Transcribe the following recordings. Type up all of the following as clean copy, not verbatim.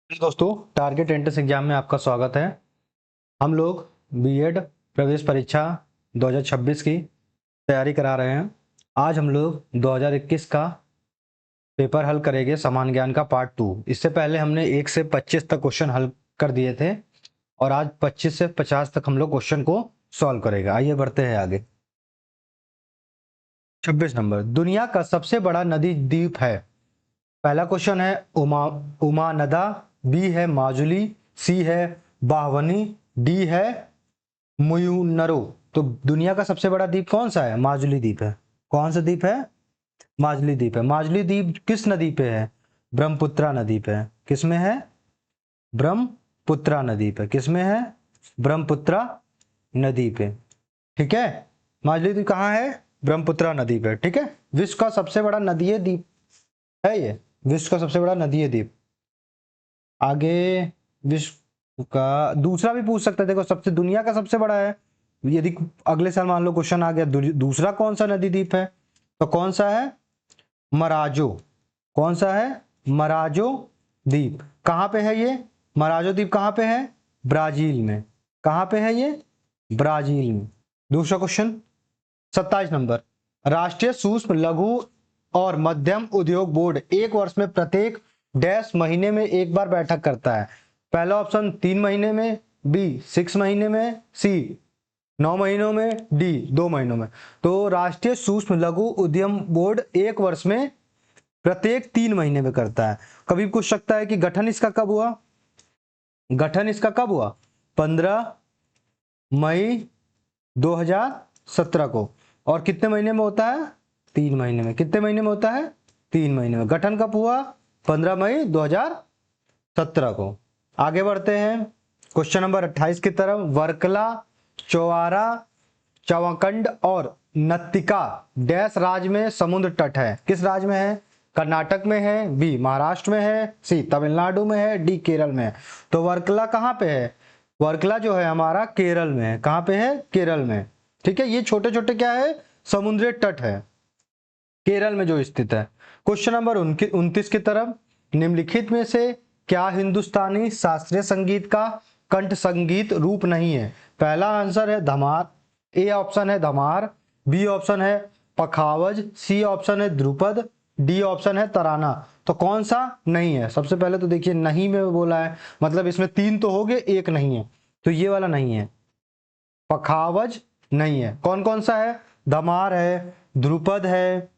दोस्तों, target entrance exam में आपका स्वागत है। हम लोग बीएड प्रवेश परीक्षा 2026 की तैयारी करा रहे हैं। आज हम लोग 2021 का पेपर हल करेंगे, समान ज्ञान का पार्ट 2। इससे पहले हमने 1 से 25 तक क्वेश्चन हल कर दिए थे और आज 25 से 50 तक हम लोग क्वेश्चन को सॉल्व करेंगे। आइए बढ़ते हैं आगे। 26 नंबर, दुनिया का सबसे बड़ा नदी द्वीप है। पहला क्वेश्चन है उमा नदा, बी है माजुली, सी है बाहवनी, डी है मुयुनरो। तो दुनिया का सबसे बड़ा द्वीप कौन सा है? माजुली द्वीप है। कौन सा द्वीप है? माजुली द्वीप है। माजुली द्वीप किस नदी पे है? ब्रह्मपुत्रा नदी पे है। किस में है? ब्रह्मपुत्रा नदी पे। किस में है? ब्रह्मपुत्रा नदी पे। ठीक है, माजुली द्वीप कहाँ है? ब्रह्मपुत्रा नदी पे। ठीक है, विश्व का सबसे बड़ा नदीय द्वीप है ये। विश्व का सबसे बड़ा नदीय द्वीप। आगे विश्व का दूसरा भी पूछ सकते थे। देखो, सबसे दुनिया का सबसे बड़ा है। यदि अगले साल मान लो क्वेश्चन आ गया दूसरा कौन सा नदी द्वीप है, तो कौन सा है? मराजो। कौन सा है? मराजो द्वीप। कहां पे है ये? मराजो द्वीप कहां पे है? ब्राजील में। कहां पे है ये? ब्राजील में। दूसरा क्वेश्चन 27 नंबर, राष्ट्रीय सूक्ष्म लघु और मध्यम उद्योग बोर्ड एक वर्ष में प्रत्येक डैश महीने में एक बार बैठक करता है। पहला ऑप्शन 3 महीने में, बी 6 महीने में, सी 9 महीनों में, डी 2 महीनों में। तो राष्ट्रीय सूक्ष्म लघु उद्यम बोर्ड एक वर्ष में प्रत्येक 3 महीने में करता है। कभी पूछ सकता है कि गठन इसका कब हुआ? गठन इसका कब हुआ? 15 मई 2017 को। और कितने महीने में होता है? 3 महीने में। कितने महीने में होता है? 3 महीने में। गठन कब हुआ? 15 मई 2017 को। आगे बढ़ते हैं क्वेश्चन नंबर 28 की तरफ। वर्कला, चौवारा, चौवकंड और नत्तिका डैश राज्य में समुद्र तट है। किस राज्य में है? कर्नाटक में है, बी महाराष्ट्र में है, सी तमिलनाडु में है, डी केरल में है। तो वर्कला कहां पे है? वर्कला जो है हमारा केरल में है। कहां पे है? केरल में। ठीक है, ये छोटे छोटे क्या है? समुद्री तट है केरल में जो स्थित है। क्वेश्चन नंबर 29 की तरफ, निम्नलिखित में से क्या हिंदुस्तानी शास्त्रीय संगीत का कंठ संगीत रूप नहीं है? पहला आंसर है धमार, ए ऑप्शन है धमार, बी ऑप्शन है पखावज, सी ऑप्शन है ध्रुपद, डी ऑप्शन है तराना। तो कौन सा नहीं है? सबसे पहले तो देखिए, नहीं में बोला है, मतलब इसमें 3 तो हो गए, एक नहीं है। तो ये वाला नहीं है, पखावज नहीं है। कौन कौन सा है? धमार है, ध्रुपद है,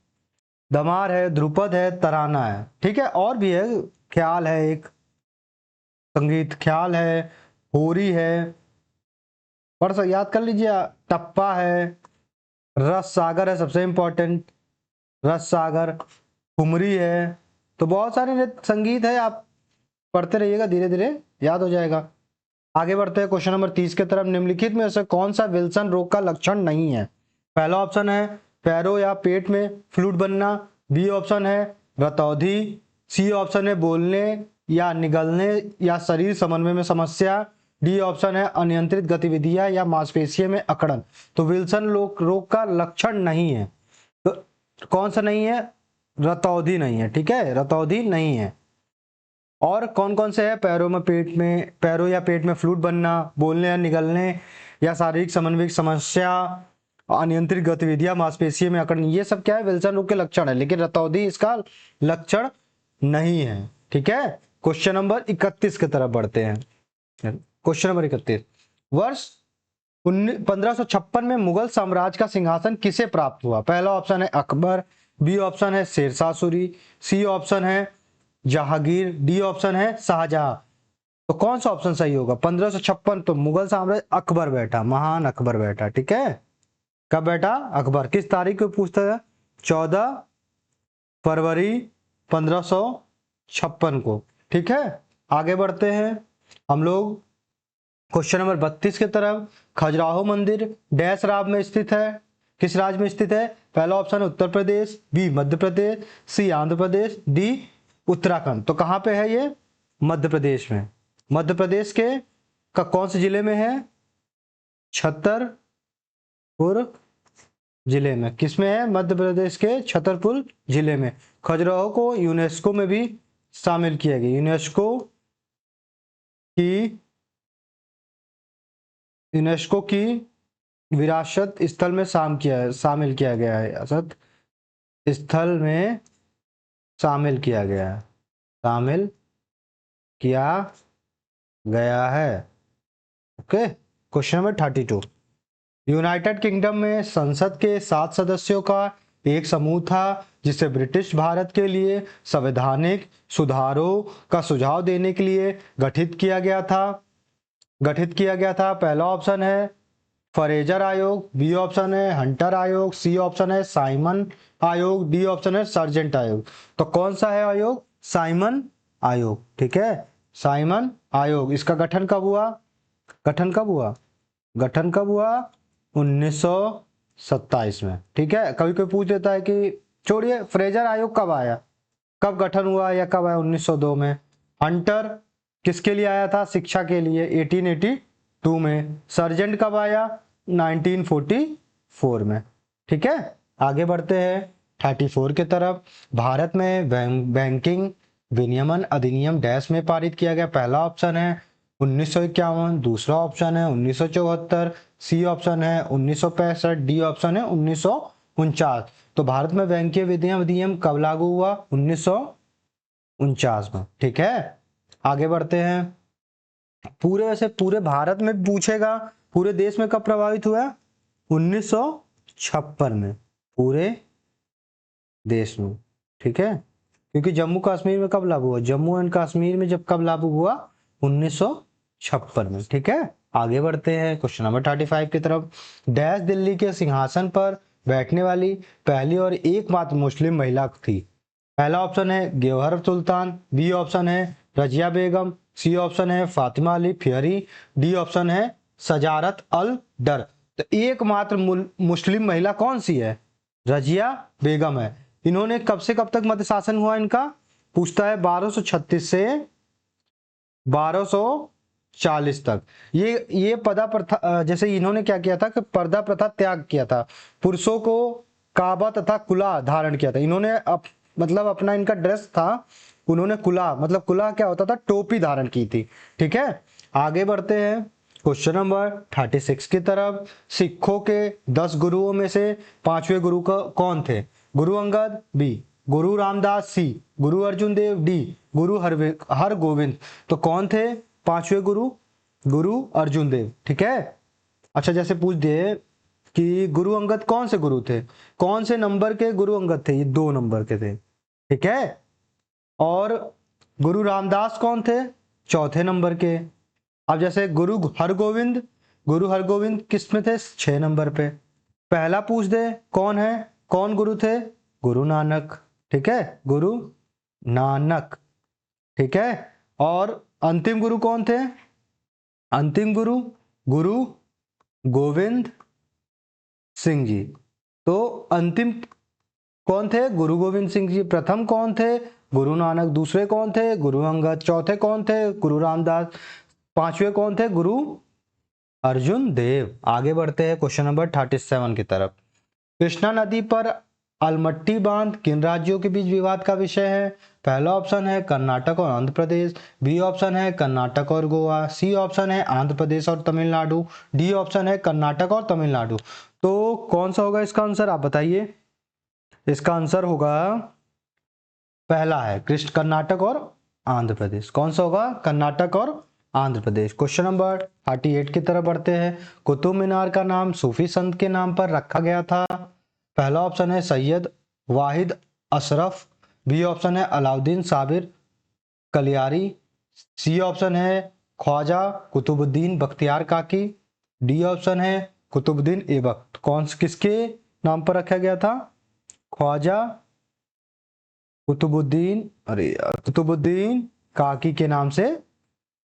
दमार है, ध्रुपद है, तराना है। ठीक है, और भी है, ख्याल है, एक संगीत ख्याल है, होरी है, पर याद कर लीजिए, टप्पा है, रस सागर है, सबसे इंपॉर्टेंट रस सागर, ठुमरी है। तो बहुत सारे नृत्य संगीत है, आप पढ़ते रहिएगा, धीरे धीरे याद हो जाएगा। आगे बढ़ते हैं क्वेश्चन नंबर 30 की तरफ। निम्नलिखित में से कौन सा विल्सन रोग का लक्षण नहीं है? पहला ऑप्शन है पैरों या पेट में फ्लूइड बनना, बी ऑप्शन है रतौंधी, सी ऑप्शन है बोलने या निगलने या शरीर समन्वय में समस्या, डी ऑप्शन है अनियंत्रित गतिविधियां या मांसपेशियों में अकड़न। तो विल्सन रोग का लक्षण नहीं है, तो कौन सा नहीं है? रतौंधी नहीं है। ठीक है, रतौंधी नहीं है। और कौन कौन से है? पैरों या पेट में फ्लूइड बनना, बोलने या निगलने या शारीरिक समन्वय समस्या, अनियंत्रित गतिविधियां, मांसपेशियों में अकड़न। ये सब क्या है? विल्सन रोग के लक्षण है, लेकिन रतौंधी इसका लक्षण नहीं है। ठीक है, क्वेश्चन नंबर 31 की तरफ बढ़ते हैं। क्वेश्चन नंबर 31, वर्ष 1556 में मुगल साम्राज्य का सिंहासन किसे प्राप्त हुआ? पहला ऑप्शन है अकबर, बी ऑप्शन है शेरशाह सूरी, सी ऑप्शन है जहांगीर, डी ऑप्शन है शाहजहां। तो कौन सा ऑप्शन सही होगा? 1556 तो मुगल साम्राज्य अकबर बैठा, महान अकबर बैठा। ठीक है, कब बैठा? अकबर। किस तारीख को पूछता है? 14 फरवरी 1556 को। ठीक है, आगे बढ़ते हैं हम लोग क्वेश्चन नंबर 32 की तरफ। खजुराहो मंदिर डैश राज्य में स्थित है? किस राज्य में स्थित है? पहला ऑप्शन है उत्तर प्रदेश, बी मध्य प्रदेश, सी आंध्र प्रदेश, डी उत्तराखंड। तो कहां पे है ये? मध्य प्रदेश में। मध्य प्रदेश के कौन से जिले में है? छतरपुर जिले में। किसमें है? मध्य प्रदेश के छतरपुर जिले में। खजुराहो को यूनेस्को में भी शामिल किया गया। यूनेस्को की यूनेस्को की विरासत स्थल में शामिल किया गया है। विरासत स्थल में शामिल किया गया है, शामिल किया गया है। Okay. Question number 32। United kingdom में संसद के 7 सदस्यों का एक समूह था जिसे ब्रिटिश भारत के लिए संवैधानिक सुधारों का सुझाव देने के लिए गठित किया गया था। पहला ऑप्शन है फरेजर आयोग, बी ऑप्शन है हंटर आयोग, सी ऑप्शन है साइमन आयोग, डी ऑप्शन है सर्जेंट आयोग। तो कौन सा है आयोग? साइमन आयोग। ठीक है, साइमन आयोग। इसका गठन कब हुआ? गठन कब हुआ? 1927 में। ठीक है, कभी कोई पूछ देता है कि छोड़िए फ्रेजर आयोग कब आया, कब गठन हुआ या कब आया? 1902 में। हंटर किसके लिए आया था? शिक्षा के लिए, 1882 में। सर्जेंट कब आया? 1944 में। ठीक है, आगे बढ़ते हैं 34 की तरफ। भारत में बैंकिंग विनियमन अधिनियम डैश में पारित किया गया। पहला ऑप्शन है 1951, दूसरा ऑप्शन है 1974, सी ऑप्शन है 1965, डी ऑप्शन है 1949। तो भारत में बैंकिंग विनियमन अधिनियम कब लागू हुआ? 1949 में। ठीक है, आगे बढ़ते हैं। पूरे भारत में पूछेगा, पूरे देश में कब प्रभावित हुआ? 1956 में, पूरे देश में। ठीक है, क्योंकि जम्मू कश्मीर में कब लागू हुआ? जम्मू एंड कश्मीर में जब कब लागू हुआ? 1956 में। ठीक है, आगे बढ़ते हैं क्वेश्चन नंबर 35 की तरफ। डैश दिल्ली के सिंहासन पर बैठने वाली पहली और एकमात्र मुस्लिम महिला थी। पहला ऑप्शन है गेवहर सुल्तान, बी ऑप्शन है रजिया बेगम, सी ऑप्शन है फातिमा अली फिहरी, डी ऑप्शन है सजारत अल डर। तो एकमात्र मुस्लिम महिला कौन सी है? रजिया बेगम है। इन्होंने कब से कब तक मध्य शासन हुआ इनका? पूछता है 1236 से 1240 तक। ये पर्दा प्रथा, जैसे इन्होंने क्या किया था कि पर्दा प्रथा त्याग किया था, पुरुषों को काबा तथा कुला धारण किया था। इन्होंने मतलब अपना इनका ड्रेस था, उन्होंने कुला, मतलब कुला क्या होता था? टोपी धारण की थी। ठीक है, आगे बढ़ते हैं क्वेश्चन नंबर 36 की तरफ। सिखों के 10 गुरुओं में से 5वें गुरु कौन थे? गुरु अंगद, बी गुरु रामदास, सी गुरु अर्जुन देव, डी गुरु हरगोविंद। तो कौन थे 5वें गुरु? गुरु अर्जुन देव। ठीक है, अच्छा जैसे पूछ दिए कि गुरु अंगद कौन से गुरु थे, कौन से नंबर के गुरु अंगद थे? ये 2 नंबर के थे। ठीक है, और गुरु रामदास कौन थे? चौथे नंबर के। अब जैसे गुरु हरगोविंद किस में थे? 6 नंबर पे। पहला पूछ दे कौन है, कौन गुरु थे? गुरु नानक। ठीक है, गुरु नानक। ठीक है, और अंतिम गुरु कौन थे? अंतिम गुरु गुरु गोविंद सिंह जी। तो अंतिम कौन थे? गुरु गोविंद सिंह जी। प्रथम कौन थे? गुरु नानक। दूसरे कौन थे? गुरु अंगद। चौथे कौन थे? गुरु रामदास। 5वें कौन थे? गुरु अर्जुन देव। आगे बढ़ते हैं क्वेश्चन नंबर 37 की तरफ। कृष्णा नदी पर अलमट्टी बांध किन राज्यों के बीच विवाद का विषय है? पहला ऑप्शन है कर्नाटक और आंध्र प्रदेश, बी ऑप्शन है कर्नाटक और गोवा, सी ऑप्शन है आंध्र प्रदेश और तमिलनाडु, डी ऑप्शन है कर्नाटक और तमिलनाडु। तो कौन सा होगा इसका आंसर, आप बताइए। इसका आंसर होगा पहला है कर्नाटक और आंध्र प्रदेश। कौन सा होगा? कर्नाटक और आंध्र प्रदेश। क्वेश्चन नंबर 38 की तरफ बढ़ते हैं। कुतुब मीनार का नाम सूफी संत के नाम पर रखा गया था। पहला ऑप्शन है सैयद वाहिद अशरफ, बी ऑप्शन है अलाउद्दीन साबिर कलियारी, सी ऑप्शन है ख्वाजा कुतुबुद्दीन बख्तियार काकी, डी ऑप्शन है कुतुबुद्दीन ऐबक। कौन किसके नाम पर रखा गया था? ख्वाजा कुतुबुद्दीन काकी के नाम से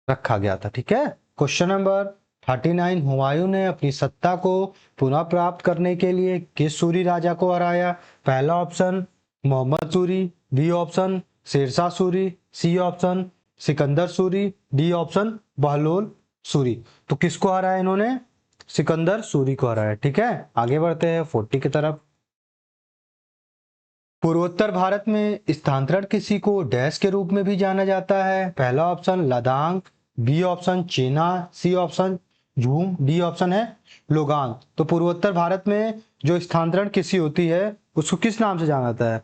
रखा गया था। ठीक है, क्वेश्चन नंबर 39। हुमायूं ने अपनी सत्ता को पुनः प्राप्त करने के लिए किस सूरी राजा को हराया? पहला option Mohammad Suri, B option Shershah Suri, C option Sikandar Suri, D option Bahlol Suri. तो किसको हराया इन्होंने? सिकंदर सूरी को हराया। ठीक है, आगे बढ़ते हैं 40 की तरफ। पूर्वोत्तर भारत में स्थानांतरण किसी को डैश के रूप में भी जाना जाता है? पहला option Ladakh, B option Chena, C option Jhum, D option है लोगान। तो पूर्वोत्तर भारत में जो स्थानांतरण कृषि होती है उसको किस नाम से जाना जाता है?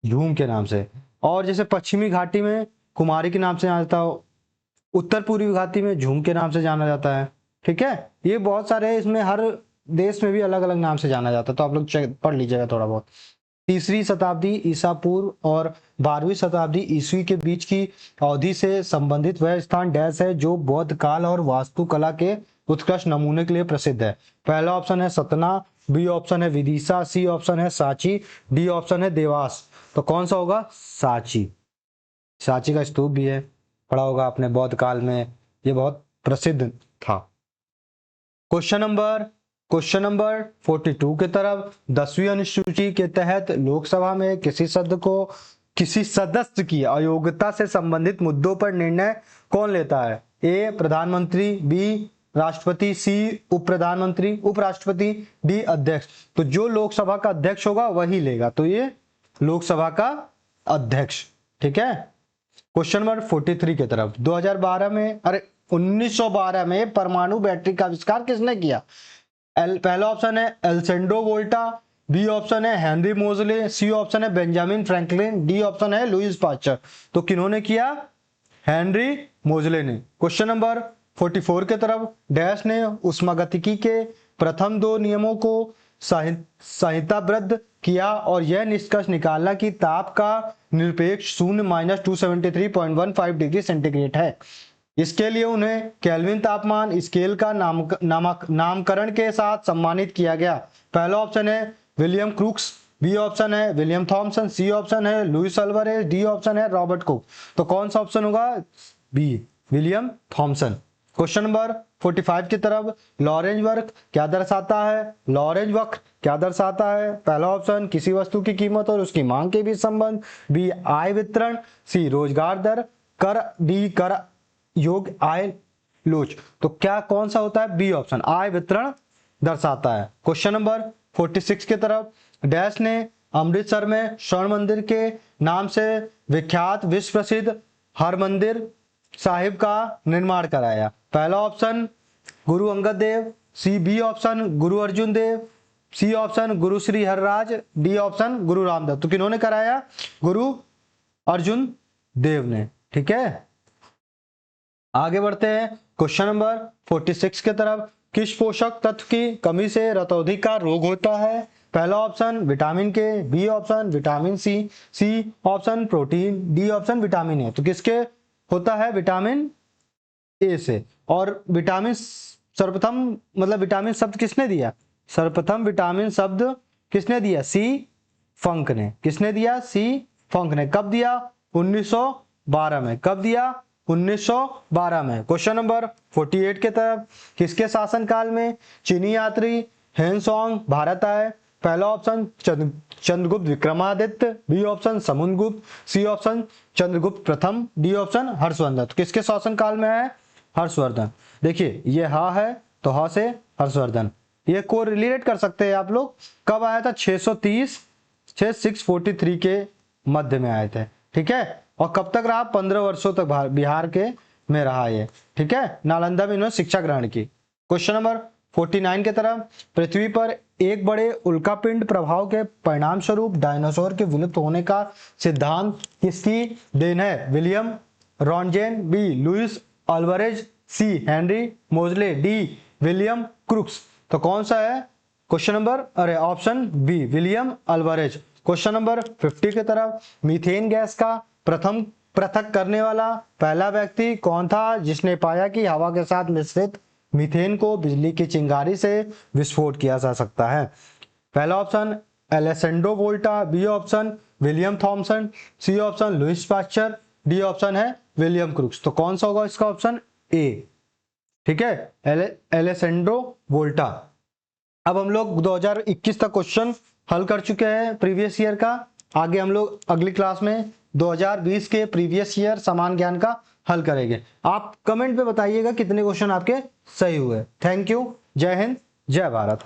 झूम के नाम से। और जैसे पश्चिमी घाटी में कुमारी के नाम से जाना जाता है, उत्तर पूर्वी घाटी में झूम के नाम से जाना जाता है। ठीक है, ये बहुत सारे, इसमें हर देश में भी अलग अलग नाम से जाना जाता है, तो आप लोग पढ़ लीजिएगा थोड़ा बहुत। तीसरी शताब्दी ईसा पूर्व और 12वीं शताब्दी ईस्वी के बीच की अवधि से संबंधित वह स्थान डैश है जो बौद्ध काल और वास्तुकला के उत्कृष्ट नमूने के लिए प्रसिद्ध है। पहला ऑप्शन है सतना, बी ऑप्शन है विदिशा, सी ऑप्शन है सांची, डी ऑप्शन है देवास। तो कौन सा होगा? सांची। सांची का स्तूप भी है, पढ़ा होगा आपने बौद्ध काल में, ये बहुत प्रसिद्ध था। क्वेश्चन नंबर 42 के तरफ 10वीं अनुसूची के तहत लोकसभा में किसी सदस्य की अयोग्यता से संबंधित मुद्दों पर निर्णय कौन लेता है? ए प्रधानमंत्री, बी राष्ट्रपति, सी उपराष्ट्रपति, डी अध्यक्ष। तो जो लोकसभा का अध्यक्ष होगा वही लेगा, तो ये लोकसभा का अध्यक्ष। ठीक है। क्वेश्चन नंबर 43 की तरफ 1912 में परमाणु बैटरी का आविष्कार किसने किया? पहला ऑप्शन है एल्सेंड्रो वोल्टा, बी ऑप्शन है हेनरी मोजले, सी ऑप्शन है बेंजामिन फ्रैंकलिन, डी ऑप्शन है लुईस पास्चर। तो किन्होंने किया? हेनरी मोजले ने। क्वेश्चन नंबर 44 के तरफ डैश ने उष्मागतिकी के प्रथम 2 नियमों को संहिताबद्ध किया और यह निष्कर्ष निकाला कि ताप का निरपेक्ष शून्य -273.15 डिग्री सेंटीग्रेड है। इसके लिए उन्हें केल्विन तापमान स्केल का नामकरण के साथ सम्मानित किया गया। पहला ऑप्शन है विलियम क्रूक्स, बी ऑप्शन है विलियम थॉमसन, सी ऑप्शन है लुईस अल्वारेज, डी ऑप्शन है रॉबर्ट कुक। तो कौन सा ऑप्शन होगा? B William Thomson. Question number 45 की तरफ लॉरेंज वक्र क्या दर्शाता है? लॉरेंज वक्र क्या दर्शाता है? पहला ऑप्शन किसी वस्तु की कीमत और उसकी मांग के बीच संबंध, बी आय वितरण, सी रोजगार दर, डी कर योग आय लोच। तो क्या कौन सा होता है? बी ऑप्शन आय वितरण दर्शाता है। क्वेश्चन नंबर 46 की तरफ डैश ने अमृतसर में स्वर्ण मंदिर के नाम से विख्यात विश्व प्रसिद्ध हरमंदिर साहिब का निर्माण कराया। पहला option Guru Angad Dev, B option गुरु अर्जुन देव, सी ऑप्शन गुरु श्री हरराज, डी ऑप्शन गुरु रामदास। तो किन्होंने कराया? गुरु अर्जुन देव ने। ठीक है, आगे बढ़ते हैं। क्वेश्चन नंबर 46 के तरफ किस पोषक तत्व की कमी से रतौंधी का रोग होता है? पहला option vitamin K, B option vitamin C option protein, D option vitamin A. तो किसके होता है? विटामिन ए से। और विटामिन सर्वप्रथम मतलब विटामिन शब्द किसने दिया? सर्वप्रथम विटामिन शब्द किसने दिया? सी फंक ने। किसने दिया? सी फंक ने। कब दिया? 1912 में। कब दिया? 1912 में। क्वेश्चन नंबर 48 के तरफ किसके शासनकाल में चीनी यात्री हेनसोंग भारत आए? पहला option Chandragupta Vikramaditya, B option Samudragupta, C option Chandragupta प्रथम, डी ऑप्शन हर्षवर्धन। तो किसके शासनकाल में है? हर्षवर्धन। देखिए ये हा है तो हा से हर्षवर्धन, ये को रिलेट कर सकते हैं आप लोग। कब आया था? 643 के मध्य में आए थे। ठीक है, और कब तक रहा? 15 वर्षों तक बिहार के में रहा ये। ठीक है, नालंदा में इन्होंने शिक्षा ग्रहण की। क्वेश्चन नंबर 49 के तरफ पृथ्वी पर एक बड़े उल्कापिंड प्रभाव के परिणाम स्वरूप डायनासोर के विलुप्त होने का सिद्धांत किसकी देन है? William Roentgen, B Luis Alvarez, C Henry Moseley, D William Crookes. तो कौन सा है question number? Option B William Alvarez. Question number 50 की तरफ मीथेन गैस का प्रथम पृथक करने वाला पहला व्यक्ति कौन था जिसने पाया कि हवा के साथ मिश्रित मीथेन को बिजली की चिंगारी से विस्फोट किया जा सकता है? पहला option Alessandro Volta, B option William Thomson, C option Louis Pasteur, D option है विलियम क्रूक्स। तो कौन सा होगा इसका ऑप्शन? ए। ठीक है, एलेसेंड्रो वोल्टा। अब हम लोग 2021 तक क्वेश्चन हल कर चुके हैं प्रीवियस ईयर का। आगे हम लोग अगली क्लास में 2020 के प्रीवियस ईयर समान ज्ञान का हल करेंगे। आप कमेंट पे बताइएगा कितने क्वेश्चन आपके सही हुए। Thank you. जय हिंद, जय भारत।